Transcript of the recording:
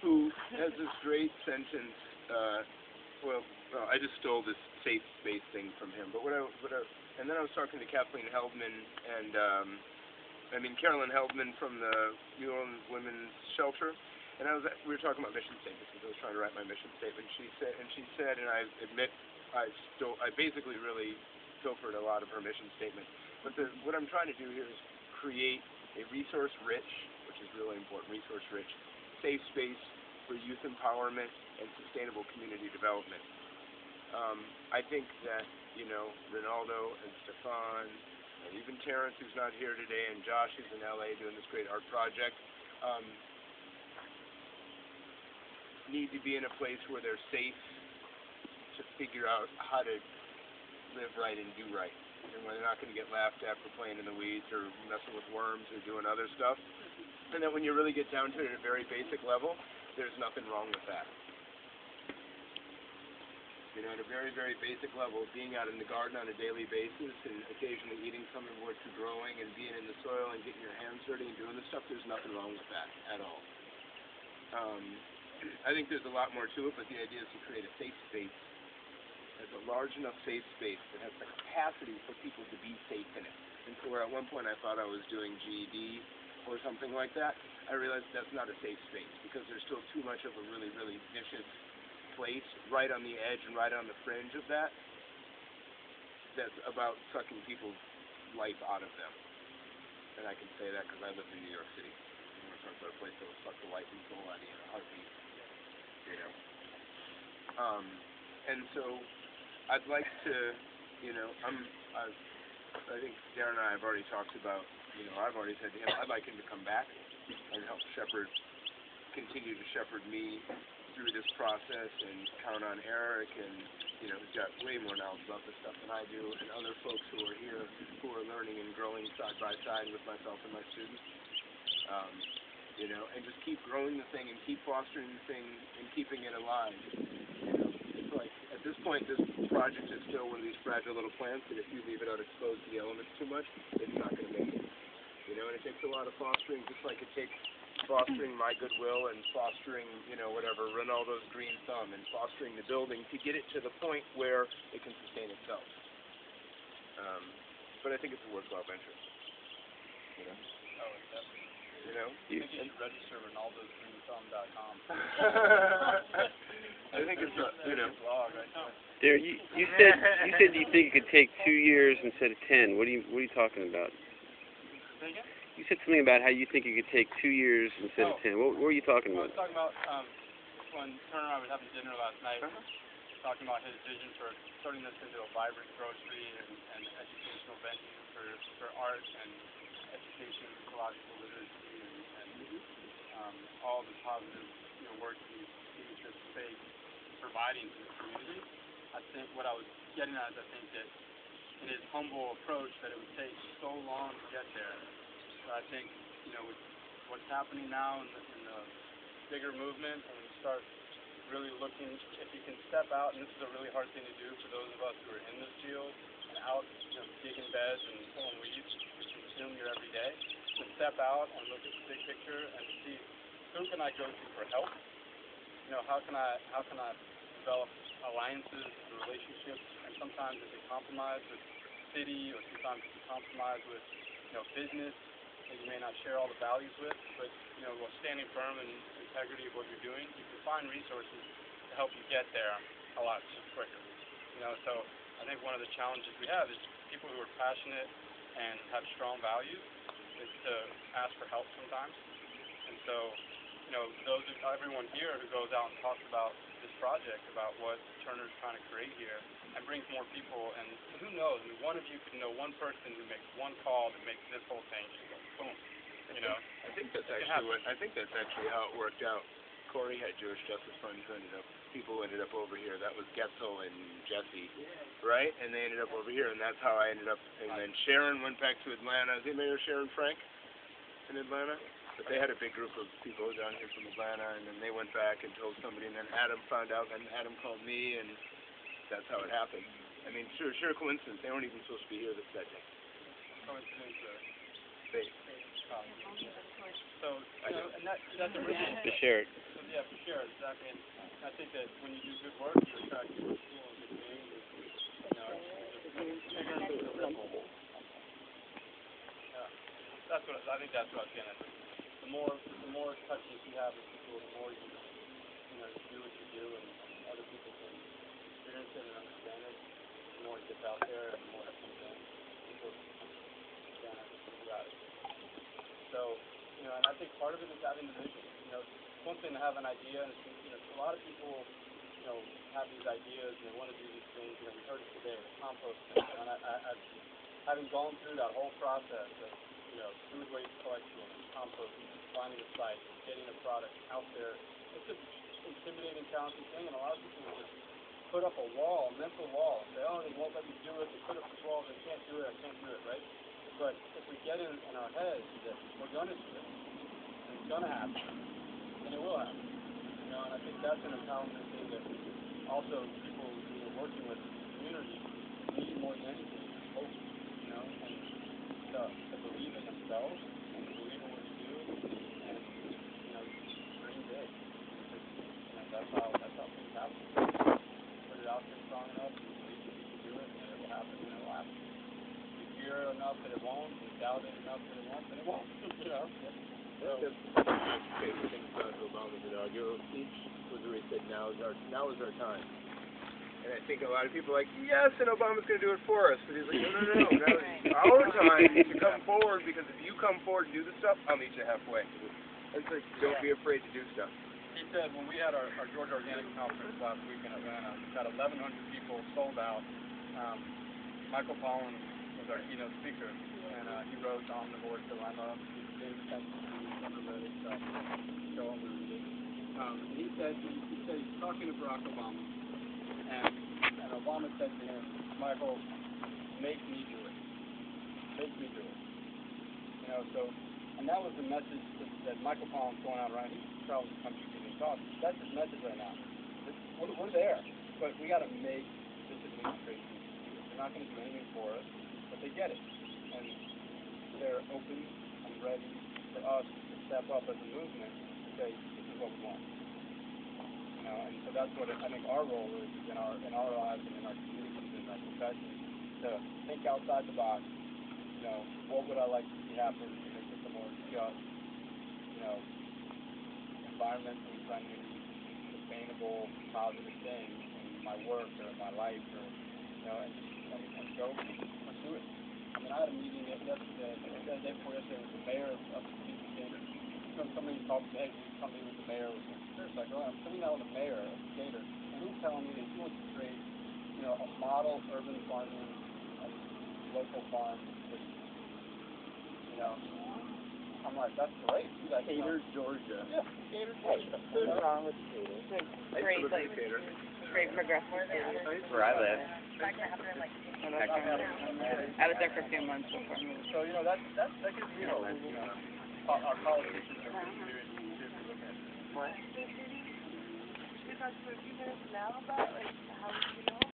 who has this great sentence. Well, I just stole this safe space thing from him. But and then I was talking to Kathleen Heldman and Carolyn Heldman from the New Orleans Women's Shelter, and we were talking about mission statements because I was trying to write my mission statement. She said, and I admit, I basically really pilfered a lot of her mission statement. But what I'm trying to do here is create a resource-rich, which is really important, resource-rich, safe space for youth empowerment and sustainable community development. I think that, Ronaldo and Stefan, and even Terrence, who's not here today, and Josh, who's in LA doing this great art project, need to be in a place where they're safe to figure out how to live right and do right, and where they're not going to get laughed at for playing in the weeds or messing with worms or doing other stuff. And then when you really get down to it at a very basic level, there's nothing wrong with that. At a very, very basic level, being out in the garden on a daily basis and occasionally eating some of what you're growing and being in the soil and getting your hands dirty and doing this stuff, there's nothing wrong with that at all. I think there's a lot more to it, but the idea is to create a safe space. It's a large enough safe space that has the capacity for people to be safe in it. And so where at one point I thought I was doing GED or something like that, I realized that's not a safe space because there's still too much of a really, really vicious place right on the edge and right on the fringe of that's about sucking people's life out of them. And I can say that because I lived in New York City. I want to talk about a place that will suck the life and soul out of you in a heartbeat. And so I'd like to, I think Darren and I have already talked about, I've already said to him, I'd like him to come back and help continue to shepherd me through this process and count on Eric and, who's got way more knowledge about this stuff than I do, and other folks who are here who are learning and growing side by side with myself and my students. And just keep growing the thing and keep fostering the thing and keeping it alive. It's like, at this point, this project is still one of these fragile little plants that if you leave it out exposed to the elements too much, it's not going to make it. And it takes a lot of fostering, just like it takes fostering my goodwill and fostering, Ronaldo's green thumb and fostering the building to get it to the point where it can sustain itself. But I think it's a worthwhile venture. Oh, definitely. You think you should register Ronaldo'sGreenThumb.com. I think it's blog right there. There, you said you think it could take 2 years instead of 10. What are you talking about? Say again? You said something about how you think it could take 2 years instead of 10. What were you talking I about? was talking about when Turner and I was having dinner last night, talking about his vision for turning this into a vibrant grocery and educational venue for art and education, ecological literacy, and all the positive work he sees this space providing to the community. I think what I was getting at is I think that in his humble approach that it would take so long to get there. But I think, with what's happening now in the bigger movement, and we start really looking, if you can step out, and this is a really hard thing to do for those of us who are in this field and out, digging beds and pulling weeds, which consume your every day, to step out and look at the big picture and see who can I go to for help? How can I develop alliances and relationships, and sometimes it's a compromise with the city, or sometimes it's a compromise with business that you may not share all the values with, but while standing firm in integrity of what you're doing, you can find resources to help you get there a lot quicker. So I think one of the challenges we have is people who are passionate and have strong values is to ask for help sometimes. And so everyone here who goes out and talks about this project, about what Turner's trying to create here, and brings more people, and who knows, one of you could know one person who makes one call that makes this whole thing just go boom. I think that's actually how it worked out. Corey had Jewish Justice Fund people who ended up over here. That was Getzel and Jesse, right? And they ended up over here, and that's how I ended up. And then Sharon went back to Atlanta. Is it Mayor Sharon Frank in Atlanta? But they had a big group of people down here from Atlanta, and then they went back and told somebody, and then Adam found out, and Adam called me, and that's how it happened. I mean, sure coincidence. They weren't even supposed to be here that day. Coincidence, Fate. So, you know, and that's a really, To share it. yeah, for sure, exactly. And I think that when you do good work, you attract good people and good things. And, you know, yeah, that's what I think. That's what I was getting at. The more touches you have with people, the more you do what you do, and other people can experience it and understand it. The more it gets out there, and the more it comes in, people understand it. You got it. So, you know, and I think part of it is having the vision. You know, it's one thing to have an idea, and you know, a lot of people, you know, have these ideas and they want to do these things. You know, we heard it today, the composting. And having gone through that whole process of, you know, food waste collection, composting, finding a site, getting a product out there, it's an intimidating, challenging thing, and a lot of people will just put up a wall, a mental wall, and say, oh, they won't let me do it. They put up this wall, they can't do it, I can't do it, right? But if we get in our heads that we're going to do it, and it's going to happen, and it will happen. You know, and I think that's an empowerment thing that also people who are working with the community need more than anything. Hope, you know, and to believe in themselves, and to believe in what you do, and, you know, dream big. Because, you know, that's how things happen. Put it out there strong enough, and believe that you can do it, and it will happen, and it will happen. Fear enough that it won't, and doubt it enough that it won't, then it won't. You know? So, That's my favorite thing about Obama's inaugural speech was where he said, now is our time. And I think a lot of people are like, yes, and Obama's going to do it for us. But he's like, no, now is our time to come forward, because if you come forward and do the stuff, I'll meet you halfway. It's like, don't be afraid to do stuff. he said when we had our Georgia Organic Conference last week in Atlanta, got 1,100 people sold out. Michael Pollan was our keynote speaker, and he wrote The Omnivore's Dilemma. He said he's talking to Barack Obama, and Obama said to him, Michael, make me do it. Make me do it. You know, so, and that was the message that Michael Pollan's going out around. He travels the country giving talks. That's his message right now. We're there, but we got to make this administration. They're not going to do anything for us, but they get it, and they're open and ready for us to step up as a movement and say, this is what we want. You know, and so that's what I think our role is in our lives and in our communities and our profession, to think outside the box. You know, what would I like to see happen to make this a more just, you know, environmentally friendly, sustainable, positive thing in my work or in my life, or, you know, and go pursue it. I mean, I had a meeting yesterday, the day before yesterday, with the mayor of Decatur. So somebody called me, hey, somebody with the mayor was like, oh, I'm sitting down with the mayor of Decatur, and he's telling me that he wants to create, you know, a model urban farming and local farm city. You know, I'm like, that's great. Decatur, Georgia. Yeah, Decatur, Georgia. What's wrong with Decatur? Great, like, Great progressive. That's where I live. I was there for a few months before I moved. So, you know, that gives me hope. You know, our politicians are seriously looking at this. What? We talked for a few minutes now about, like, how we can help.